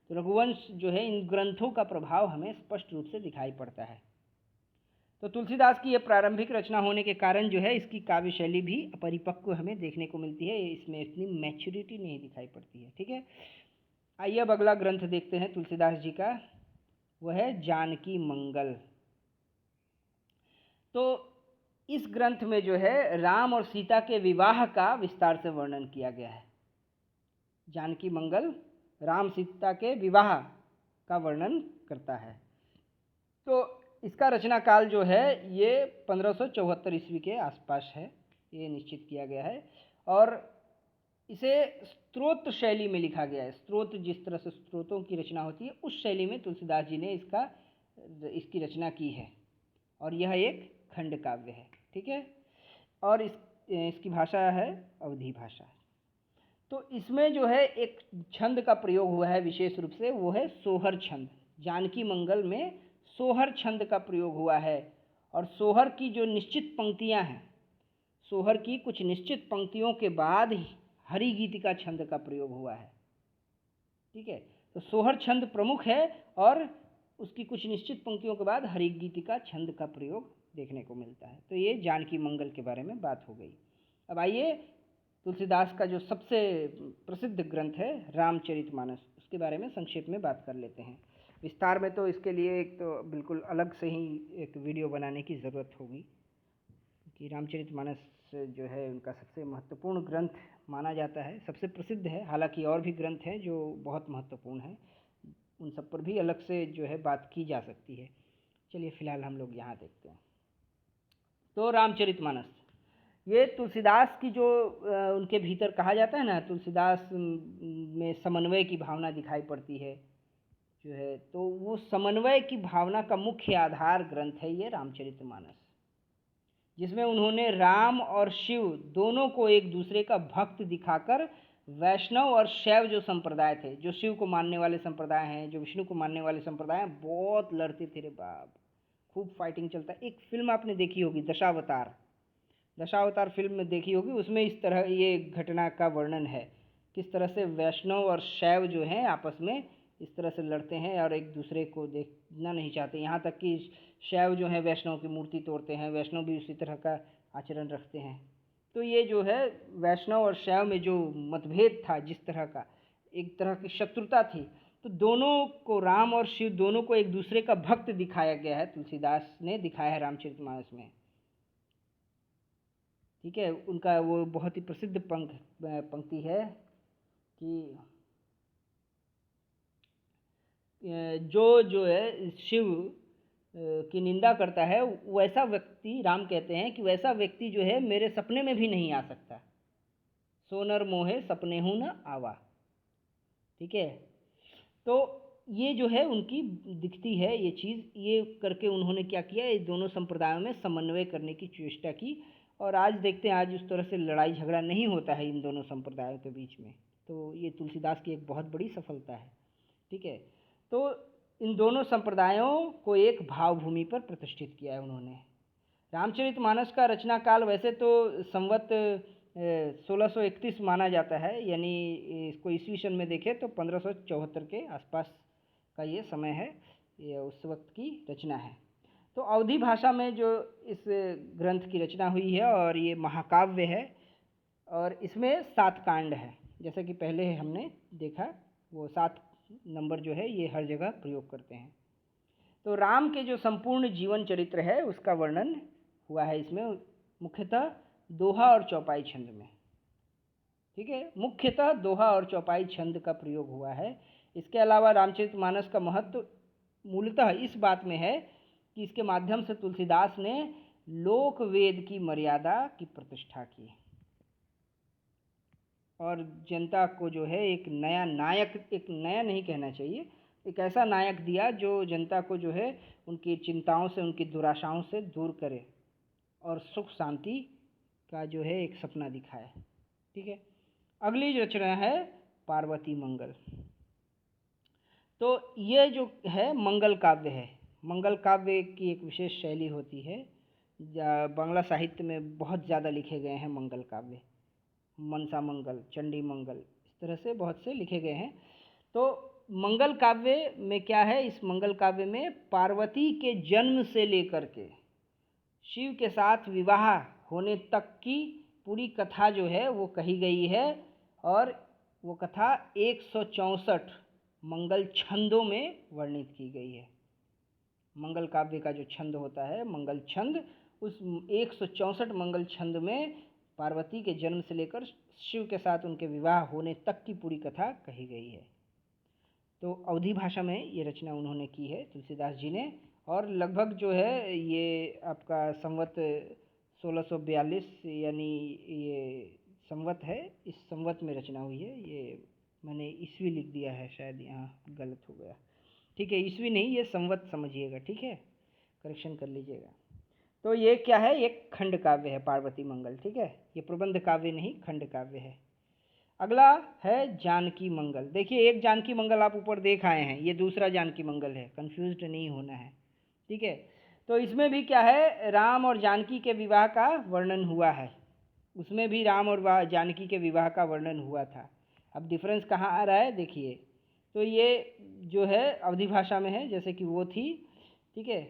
तो रघुवंश जो है, इन ग्रंथों का प्रभाव हमें स्पष्ट रूप से दिखाई पड़ता है। तो तुलसीदास की ये प्रारंभिक रचना होने के कारण जो है इसकी काव्य शैली भी अपरिपक्व हमें देखने को मिलती है, इसमें इतनी मैच्योरिटी नहीं दिखाई पड़ती है। ठीक है, आइए अब अगला ग्रंथ देखते हैं तुलसीदास जी का, वह है जानकी मंगल। तो इस ग्रंथ में जो है राम और सीता के विवाह का विस्तार से वर्णन किया गया है। जानकी मंगल राम सीता के विवाह का वर्णन करता है। तो इसका रचना काल जो है ये 1574 ईस्वी के आसपास है, ये निश्चित किया गया है। और इसे स्त्रोत शैली में लिखा गया है। स्त्रोत, जिस तरह से स्त्रोतों की रचना होती है, उस शैली में तुलसीदास जी ने इसकी रचना की है। और यह एक खंड काव्य है। ठीक है, और इसकी भाषा है अवधी भाषा। तो इसमें जो है एक छंद का प्रयोग हुआ है विशेष रूप से, वो है सोहर छंद। जानकी मंगल में सोहर छंद का प्रयोग हुआ है। और सोहर की जो निश्चित पंक्तियां हैं, सोहर की कुछ निश्चित पंक्तियों के बाद हरि गीतिका छंद का प्रयोग हुआ है। ठीक है, तो सोहर छंद प्रमुख है और उसकी कुछ निश्चित पंक्तियों के बाद हरि गीतिका छंद का प्रयोग देखने को मिलता है। तो ये जानकी मंगल के बारे में बात हो गई। अब आइए तुलसीदास का जो सबसे प्रसिद्ध ग्रंथ है रामचरितमानस, उसके बारे में संक्षेप में बात कर लेते हैं। विस्तार में तो इसके लिए एक तो बिल्कुल अलग से ही एक वीडियो बनाने की ज़रूरत होगी, कि रामचरितमानस जो है उनका सबसे महत्वपूर्ण ग्रंथ माना जाता है, सबसे प्रसिद्ध है। हालांकि और भी ग्रंथ हैं जो बहुत महत्वपूर्ण हैं, उन सब पर भी अलग से जो है बात की जा सकती है। चलिए फ़िलहाल हम लोग यहाँ देखते हैं। तो रामचरितमानस, ये तुलसीदास की जो उनके भीतर कहा जाता है ना, तुलसीदास में समन्वय की भावना दिखाई पड़ती है जो है, तो वो समन्वय की भावना का मुख्य आधार ग्रंथ है ये रामचरितमानस, जिसमें उन्होंने राम और शिव दोनों को एक दूसरे का भक्त दिखाकर वैष्णव और शैव जो संप्रदाय थे, जो शिव को मानने वाले संप्रदाय हैं, जो विष्णु को मानने वाले संप्रदाय हैं, बहुत लड़ते थे रे बाप, खूब फाइटिंग चलता है। एक फिल्म आपने देखी होगी दशावतार, दशावतार फिल्म में देखी होगी, उसमें इस तरह ये घटना का वर्णन है, किस तरह से वैष्णव और शैव जो हैं आपस में इस तरह से लड़ते हैं और एक दूसरे को देखना नहीं चाहते। यहाँ तक कि शैव जो है वैष्णव की मूर्ति तोड़ते हैं, वैष्णव भी उसी तरह का आचरण रखते हैं। तो ये जो है वैष्णव और शैव में जो मतभेद था, जिस तरह का एक तरह की शत्रुता थी, तो दोनों को, राम और शिव दोनों को एक दूसरे का भक्त दिखाया गया है, तुलसीदास ने दिखाया है रामचरितमानस में। ठीक है, उनका वो बहुत ही प्रसिद्ध पंक्ति है कि जो है शिव की निंदा करता है, वैसा व्यक्ति, राम कहते हैं कि वैसा व्यक्ति जो है मेरे सपने में भी नहीं आ सकता, सोनर मोहे सपने हूँ न आवा। ठीक है, तो ये जो है उनकी दिखती है ये चीज़, ये करके उन्होंने क्या किया, ये दोनों संप्रदायों में समन्वय करने की चेष्टा की। और आज देखते हैं, आज उस तरह से लड़ाई झगड़ा नहीं होता है इन दोनों संप्रदायों के बीच में। तो ये तुलसीदास की एक बहुत बड़ी सफलता है। ठीक है, तो इन दोनों संप्रदायों को एक भावभूमि पर प्रतिष्ठित किया है उन्होंने। रामचरितमानस का रचना काल वैसे तो संवत 1631 माना जाता है, यानी इसको ईस्वी सन में देखें तो 1574 के आसपास का ये समय है, ये उस वक्त की रचना है। तो अवधी भाषा में जो इस ग्रंथ की रचना हुई है, और ये महाकाव्य है, और इसमें 7 कांड है। जैसा कि पहले हमने देखा, वो 7 नंबर जो है ये हर जगह प्रयोग करते हैं। तो राम के जो संपूर्ण जीवन चरित्र है उसका वर्णन हुआ है इसमें, मुख्यतः दोहा और चौपाई छंद में। ठीक है, मुख्यतः दोहा और चौपाई छंद का प्रयोग हुआ है। इसके अलावा रामचरितमानस का महत्व मूलतः इस बात में है कि इसके माध्यम से तुलसीदास ने लोक वेद की मर्यादा की प्रतिष्ठा की और जनता को जो है एक नया नायक, एक नया नहीं कहना चाहिए, एक ऐसा नायक दिया जो जनता को जो है उनकी चिंताओं से, उनकी दुराशाओं से दूर करे और सुख शांति का जो है एक सपना दिखाए। ठीक है, अगली रचना है पार्वती मंगल। तो ये जो है मंगल काव्य है। मंगल काव्य की एक विशेष शैली होती है, बांग्ला साहित्य में बहुत ज़्यादा लिखे गए हैं मंगल काव्य। मनसा मंगल, चंडी मंगल, इस तरह से बहुत से लिखे गए हैं। तो मंगल काव्य में क्या है, इस मंगल काव्य में पार्वती के जन्म से लेकर के शिव के साथ विवाह होने तक की पूरी कथा जो है वो कही गई है, और वो कथा 164 मंगल छंदों में वर्णित की गई है। मंगल काव्य का जो छंद होता है मंगल छंद, उस 164 मंगल छंद में पार्वती के जन्म से लेकर शिव के साथ उनके विवाह होने तक की पूरी कथा कही गई है। तो अवधी भाषा में ये रचना उन्होंने की है तुलसीदास जी ने, और लगभग जो है ये आपका संवत 1642 यानी ये संवत है, इस संवत में रचना हुई है। ये मैंने ईस्वी लिख दिया है, शायद यहाँ गलत हो गया। ठीक है, ईस्वी नहीं, ये संवत समझिएगा, ठीक है, करेक्शन कर लीजिएगा। तो ये क्या है, एक खंड काव्य है पार्वती मंगल, ठीक है, ये प्रबंध काव्य नहीं खंड काव्य है। अगला है जानकी मंगल। देखिए, एक जानकी मंगल आप ऊपर देख आए हैं, ये दूसरा जानकी मंगल है, कंफ्यूज्ड नहीं होना है, ठीक है। तो इसमें भी क्या है, राम और जानकी के विवाह का वर्णन हुआ है, उसमें भी राम और जानकी के विवाह का वर्णन हुआ था। अब डिफरेंस कहाँ आ रहा है देखिए, तो ये जो है अवधी भाषा में है जैसे कि वो थी, ठीक है,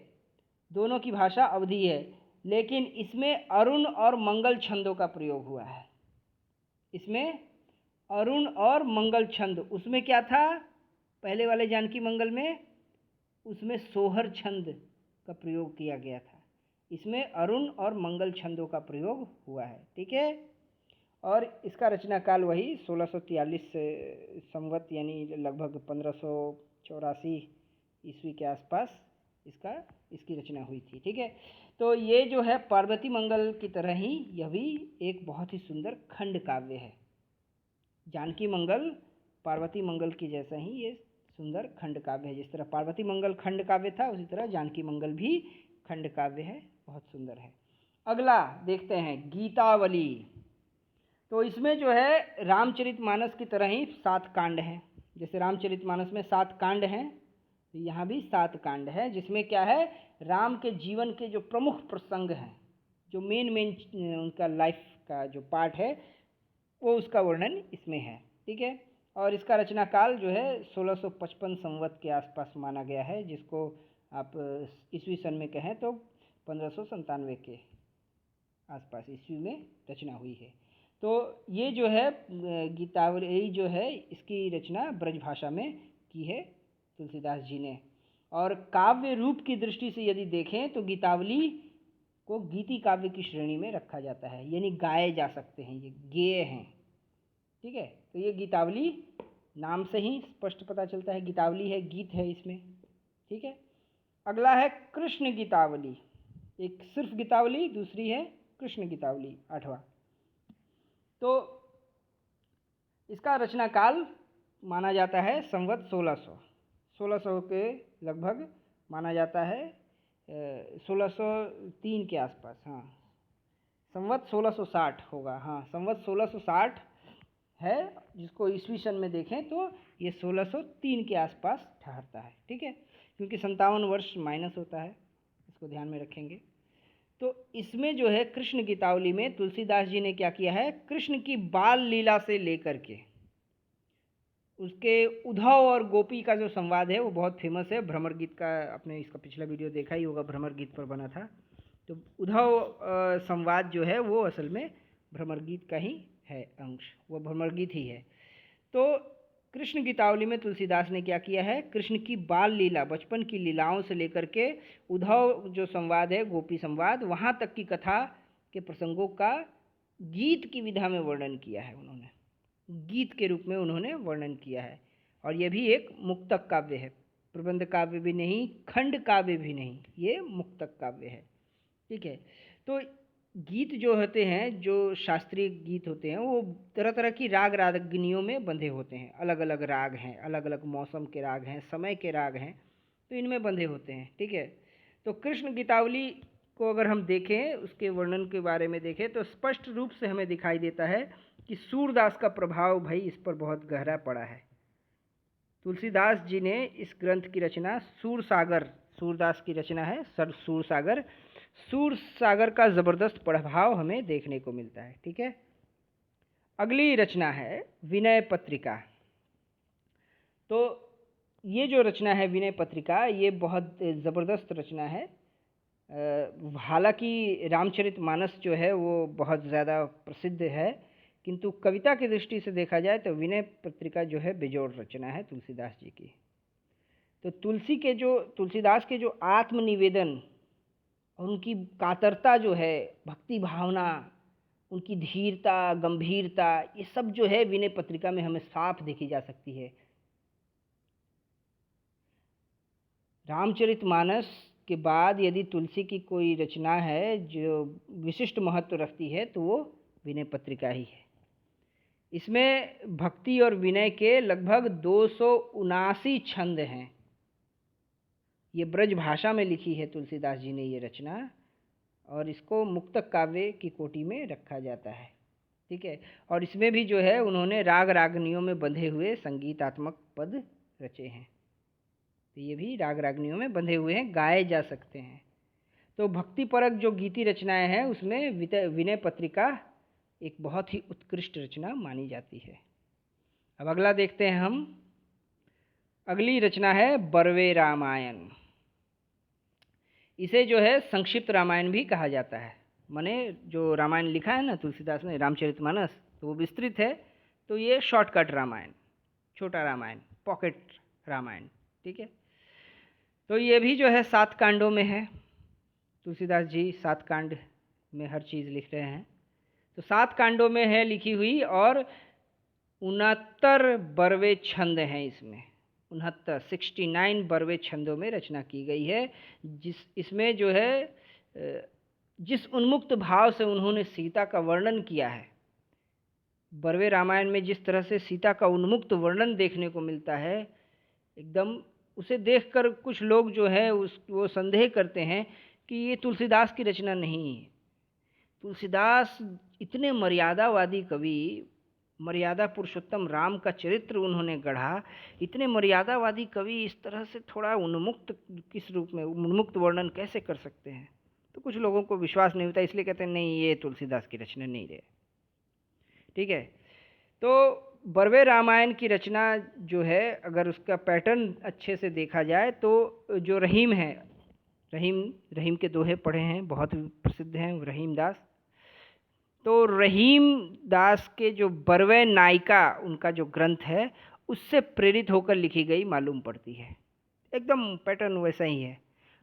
दोनों की भाषा अवधी है, लेकिन इसमें अरुण और मंगल छंदों का प्रयोग हुआ है। इसमें अरुण और मंगल छंद, उसमें क्या था पहले वाले जानकी मंगल में, उसमें सोहर छंद का प्रयोग किया गया था, इसमें अरुण और मंगल छंदों का प्रयोग हुआ है, ठीक है। और इसका रचना काल वही 1643 संवत यानी लगभग 1584 ईस्वी के आसपास इसकी रचना हुई थी, ठीक है। तो ये जो है पार्वती मंगल की तरह ही यह भी एक बहुत ही सुंदर खंड काव्य है। जानकी मंगल पार्वती मंगल की जैसा ही ये सुंदर खंड काव्य है। जिस तरह पार्वती मंगल खंड काव्य था, उसी तरह जानकी मंगल भी खंड काव्य है, बहुत सुंदर है। अगला देखते हैं गीतावली। तो इसमें जो है रामचरितमानस की तरह ही 7 कांड हैं। जैसे रामचरितमानस में 7 कांड हैं, तो यहाँ भी 7 कांड है, जिसमें क्या है, राम के जीवन के जो प्रमुख प्रसंग हैं, जो मेन उनका लाइफ का जो पार्ट है, वो उसका वर्णन इसमें है, ठीक है। और इसका रचना काल जो है 1655 संवत के आसपास माना गया है, जिसको आप ईस्वी सन में कहें तो 1597 के आसपास ईस्वी में रचना हुई है। तो ये जो है गीतावली जो है, इसकी रचना ब्रज भाषा में की है तुलसीदास जी ने। और काव्य रूप की दृष्टि से यदि देखें तो गीतावली को गीति काव्य की श्रेणी में रखा जाता है, यानी गाए जा सकते हैं, ये गेय हैं, ठीक है। तो ये गीतावली नाम से ही स्पष्ट पता चलता है, गीतावली है, गीत है इसमें, ठीक है। अगला है कृष्ण गीतावली। एक सिर्फ गीतावली, दूसरी है कृष्ण गीतावली, 8वां। तो इसका रचना काल माना जाता है संवत 1600 के लगभग माना जाता है, 1603 के आसपास, हाँ, संवत 1660 होगा, हाँ, संवत 1660 है, जिसको ईस्वी सन में देखें तो ये 1603 के आसपास ठहरता है, ठीक है, क्योंकि 57 वर्ष माइनस होता है, इसको ध्यान में रखेंगे। तो इसमें जो है कृष्ण गीतावली में तुलसीदास जी ने क्या किया है, कृष्ण की बाल लीला से लेकर के उसके उद्धव और गोपी का जो संवाद है वो बहुत फेमस है। भ्रमर गीत का आपने इसका पिछला वीडियो देखा ही होगा, भ्रमर गीत पर बना था। तो उद्धव संवाद जो है वो असल में भ्रमर गीत का ही है अंश, वो भ्रमर गीत ही है। तो कृष्ण गीतावली में तुलसीदास ने क्या किया है, कृष्ण की बाल लीला, बचपन की लीलाओं से लेकर के उद्धव जो संवाद है, गोपी संवाद, वहाँ तक की कथा के प्रसंगों का गीत की विधा में वर्णन किया है उन्होंने, गीत के रूप में उन्होंने वर्णन किया है। और यह भी एक मुक्तक काव्य है, प्रबंध काव्य भी नहीं, खंड काव्य भी नहीं, ये मुक्तक काव्य है, ठीक है। तो गीत जो होते हैं, जो शास्त्रीय गीत होते हैं, वो तरह तरह की राग रागनियों में बंधे होते हैं, अलग अलग राग हैं, अलग अलग मौसम के राग हैं, समय के राग हैं, तो इनमें बंधे होते हैं, ठीक है। तो कृष्ण गीतावली को अगर हम देखें, उसके वर्णन के बारे में देखें, तो स्पष्ट रूप से हमें दिखाई देता है कि सूरदास का प्रभाव भाई इस पर बहुत गहरा पड़ा है। तुलसीदास जी ने इस ग्रंथ की रचना सूरदास की रचना है सूर सागर का ज़बरदस्त प्रभाव हमें देखने को मिलता है, ठीक है। अगली रचना है विनय पत्रिका। तो ये जो रचना है विनय पत्रिका, ये बहुत ज़बरदस्त रचना है। हालांकि रामचरितमानस जो है वो बहुत ज़्यादा प्रसिद्ध है, किंतु कविता की दृष्टि से देखा जाए तो विनय पत्रिका जो है बेजोड़ रचना है तुलसीदास जी की। तो तुलसीदास के जो आत्मनिवेदन और उनकी कातरता जो है, भक्ति भावना, उनकी धीरता, गंभीरता, ये सब जो है विनय पत्रिका में हमें साफ देखी जा सकती है। रामचरितमानस के बाद यदि तुलसी की कोई रचना है जो विशिष्ट महत्व रखती है तो वो विनय पत्रिका ही है। इसमें भक्ति और विनय के लगभग 279 छंद हैं। ये ब्रज भाषा में लिखी है तुलसीदास जी ने ये रचना, और इसको मुक्तक काव्य की कोटि में रखा जाता है। ठीक है। और इसमें भी जो है उन्होंने राग रागनियों में बंधे हुए संगीतात्मक पद रचे हैं। तो ये भी राग रागनियों में बंधे हुए हैं, गाए जा सकते हैं। तो भक्तिपरक जो गीति रचनाएं हैं उसमें विनय पत्रिका एक बहुत ही उत्कृष्ट रचना मानी जाती है। अब अगला देखते हैं हम। अगली रचना है बरवे रामायण। इसे जो है संक्षिप्त रामायण भी कहा जाता है। माने जो रामायण लिखा है ना तुलसीदास ने, रामचरितमानस, तो वो विस्तृत है, तो ये शॉर्टकट रामायण, छोटा रामायण, पॉकेट रामायण। ठीक है। तो ये भी जो है 7 कांडों में है। तुलसीदास जी 7 कांड में हर चीज़ लिख रहे हैं। तो 7 कांडों में है लिखी हुई, और 69 बरवे छंद हैं इसमें। 69 बरवे छंदों में रचना की गई है। इसमें जो है जिस उन्मुक्त भाव से उन्होंने सीता का वर्णन किया है, बरवे रामायण में जिस तरह से सीता का उन्मुक्त वर्णन देखने को मिलता है, एकदम उसे देखकर कुछ लोग जो है वो संदेह करते हैं कि ये तुलसीदास की रचना नहीं है। तुलसीदास इतने मर्यादावादी कवि, मर्यादा पुरुषोत्तम राम का चरित्र उन्होंने गढ़ा, इतने मर्यादावादी कवि इस तरह से थोड़ा उन्मुक्त किस रूप में उन्मुक्त वर्णन कैसे कर सकते हैं? तो कुछ लोगों को विश्वास नहीं होता, इसलिए कहते हैं नहीं, ये तुलसीदास की रचना नहीं रहे। ठीक है। तो बरवे रामायण की रचना जो है, अगर उसका पैटर्न अच्छे से देखा जाए तो जो रहीम है, रहीम के दोहे पढ़े हैं, बहुत प्रसिद्ध हैं रहीम दास। तो रहीम दास के जो बरवे नायिका उनका जो ग्रंथ है, उससे प्रेरित होकर लिखी गई मालूम पड़ती है। एकदम पैटर्न वैसा ही है।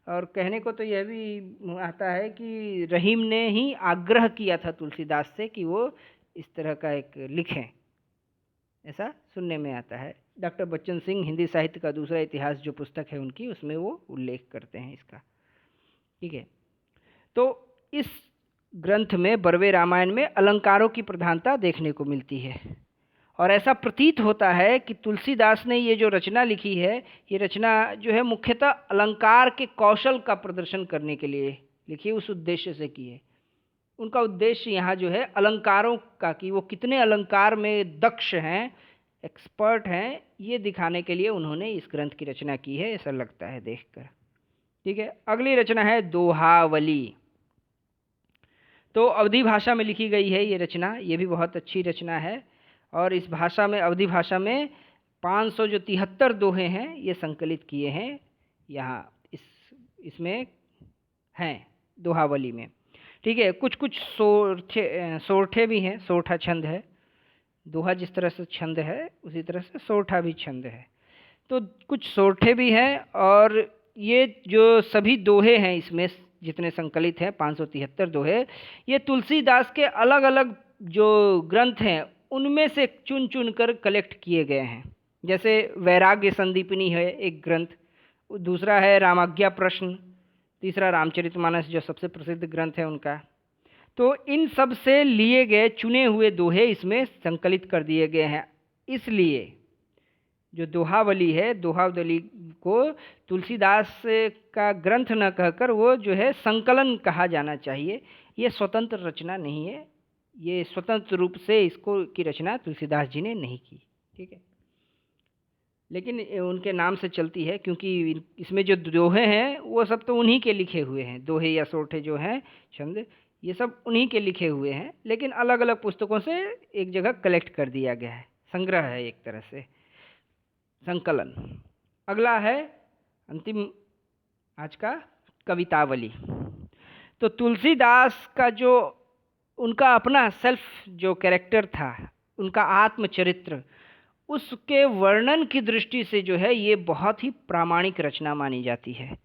और कहने को तो यह भी आता है कि रहीम ने ही आग्रह किया था तुलसीदास से कि वो इस तरह का एक लिखें, ऐसा सुनने में आता है। डॉक्टर बच्चन सिंह हिंदी साहित्य का दूसरा इतिहास जो पुस्तक है उनकी, उसमें वो उल्लेख करते हैं इसका। ठीक है। तो इस ग्रंथ में, बरवे रामायण में, अलंकारों की प्रधानता देखने को मिलती है, और ऐसा प्रतीत होता है कि तुलसीदास ने ये जो रचना लिखी है, ये रचना जो है मुख्यतः अलंकार के कौशल का प्रदर्शन करने के लिए लिखी, उस उद्देश्य से की है। उनका उद्देश्य यहाँ जो है अलंकारों का, कि वो कितने अलंकार में दक्ष हैं, एक्सपर्ट हैं, ये दिखाने के लिए उन्होंने इस ग्रंथ की रचना की है, ऐसा लगता है देखकर। ठीक है। अगली रचना है दोहावली। तो अवधी भाषा में लिखी गई है ये रचना। ये भी बहुत अच्छी रचना है, और इस भाषा में, अवधी भाषा में 573 दोहे हैं, ये संकलित किए हैं यहाँ इसमें हैं दोहावली में। ठीक है। कुछ कुछ सोरठे भी हैं, सोरठा छंद है। दोहा जिस तरह से छंद है उसी तरह से सोरठा भी छंद है। तो कुछ सोरठे भी हैं, और ये जो सभी दोहे हैं इसमें जितने संकलित हैं, 573 दोहे, ये तुलसीदास के अलग अलग जो ग्रंथ हैं उनमें से चुन चुन कर कलेक्ट किए गए हैं। जैसे वैराग्य संदीपनी है एक ग्रंथ, दूसरा है रामाज्ञा प्रश्न, तीसरा रामचरितमानस जो सबसे प्रसिद्ध ग्रंथ है उनका। तो इन सब से लिए गए चुने हुए दोहे इसमें संकलित कर दिए गए हैं। इसलिए जो दोहावली है, दोहावली को तुलसीदास का ग्रंथ न कहकर वो जो है संकलन कहा जाना चाहिए। ये स्वतंत्र रचना नहीं है, ये स्वतंत्र रूप से इसको की रचना तुलसीदास जी ने नहीं की। ठीक है। लेकिन उनके नाम से चलती है, क्योंकि इसमें जो दोहे हैं वो सब तो उन्हीं के लिखे हुए हैं। दोहे या सोरठे जो हैं छंद, ये सब उन्हीं के लिखे हुए हैं, लेकिन अलग अलग पुस्तकों से एक जगह कलेक्ट कर दिया गया है, संग्रह है एक तरह से, संकलन। अगला है अंतिम आज का कवितावली। तो तुलसीदास का जो उनका अपना सेल्फ जो कैरेक्टर था, उनका आत्मचरित्र, उसके वर्णन की दृष्टि से जो है ये बहुत ही प्रामाणिक रचना मानी जाती है,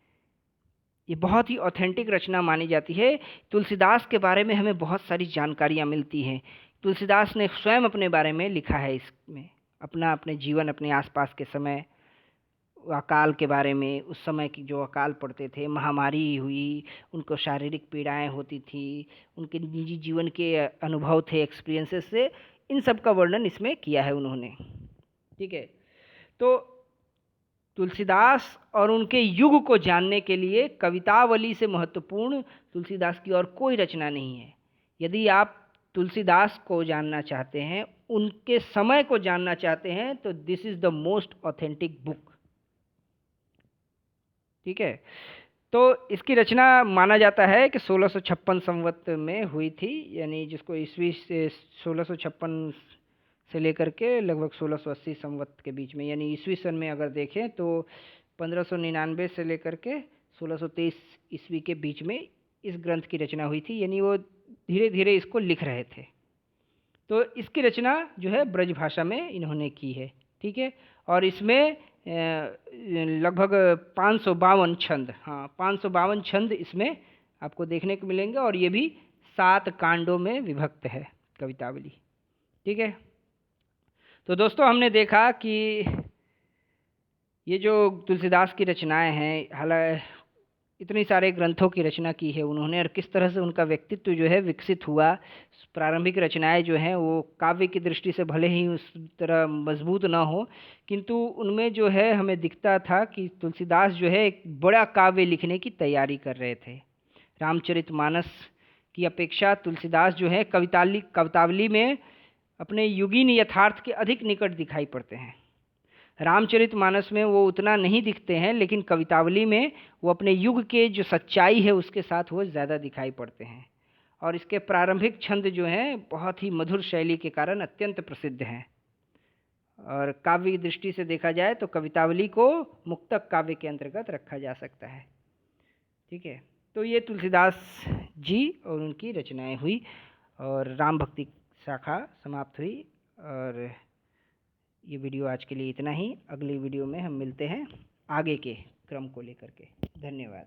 ये बहुत ही ऑथेंटिक रचना मानी जाती है। तुलसीदास के बारे में हमें बहुत सारी जानकारियाँ मिलती हैं। तुलसीदास ने स्वयं अपने बारे में लिखा है इसमें, अपने जीवन, अपने आसपास के समय, अकाल के बारे में, उस समय की जो अकाल पड़ते थे, महामारी हुई, उनको शारीरिक पीड़ाएं होती थी, उनके निजी जीवन के अनुभव थे, एक्सपीरियंसेस से, इन सब का वर्णन इसमें किया है उन्होंने। ठीक है, तो तुलसीदास और उनके युग को जानने के लिए कवितावली से महत्वपूर्ण तुलसीदास की और कोई रचना नहीं है। यदि आप तुलसीदास को जानना चाहते हैं, उनके समय को जानना चाहते हैं, तो this is the most authentic book. ठीक है, तो इसकी रचना माना जाता है कि 1656 संवत में हुई थी, यानी जिसको ईस्वी से 1656 से लेकर के लगभग 1680 संवत के बीच में, यानी ईस्वी सन में अगर देखें तो 1599 से लेकर के 1623 ईस्वी के बीच में इस ग्रंथ की रचना हुई थी, यानी वो धीरे धीरे इसको लिख रहे थे। तो इसकी रचना जो है ब्रज भाषा में इन्होंने की है। ठीक है, और इसमें लगभग 552 छंद, 552 छंद इसमें आपको देखने को मिलेंगे, और ये भी 7 कांडों में विभक्त है कवितावली। ठीक है, तो दोस्तों हमने देखा कि ये जो तुलसीदास की रचनाएं हैं, हालांकि इतनी सारे ग्रंथों की रचना की है उन्होंने, और किस तरह से उनका व्यक्तित्व जो है विकसित हुआ। प्रारंभिक रचनाएं जो हैं वो काव्य की दृष्टि से भले ही उस तरह मजबूत ना हो, किंतु उनमें जो है हमें दिखता था कि तुलसीदास जो है एक बड़ा काव्य लिखने की तैयारी कर रहे थे। रामचरितमानस की अपेक्षा तुलसीदास जो है कवितावली में अपने युगीन यथार्थ के अधिक निकट दिखाई पड़ते हैं। रामचरितमानस में वो उतना नहीं दिखते हैं, लेकिन कवितावली में वो अपने युग के जो सच्चाई है उसके साथ वो ज़्यादा दिखाई पड़ते हैं। और इसके प्रारंभिक छंद जो हैं बहुत ही मधुर शैली के कारण अत्यंत प्रसिद्ध हैं। और काव्य की दृष्टि से देखा जाए तो कवितावली को मुक्तक काव्य के अंतर्गत रखा जा सकता है। ठीक है, तो ये तुलसीदास जी और उनकी रचनाएं हुई, और राम भक्ति शाखा समाप्त हुई। और ये वीडियो आज के लिए इतना ही। अगली वीडियो में हम मिलते हैं आगे के क्रम को लेकर के। धन्यवाद।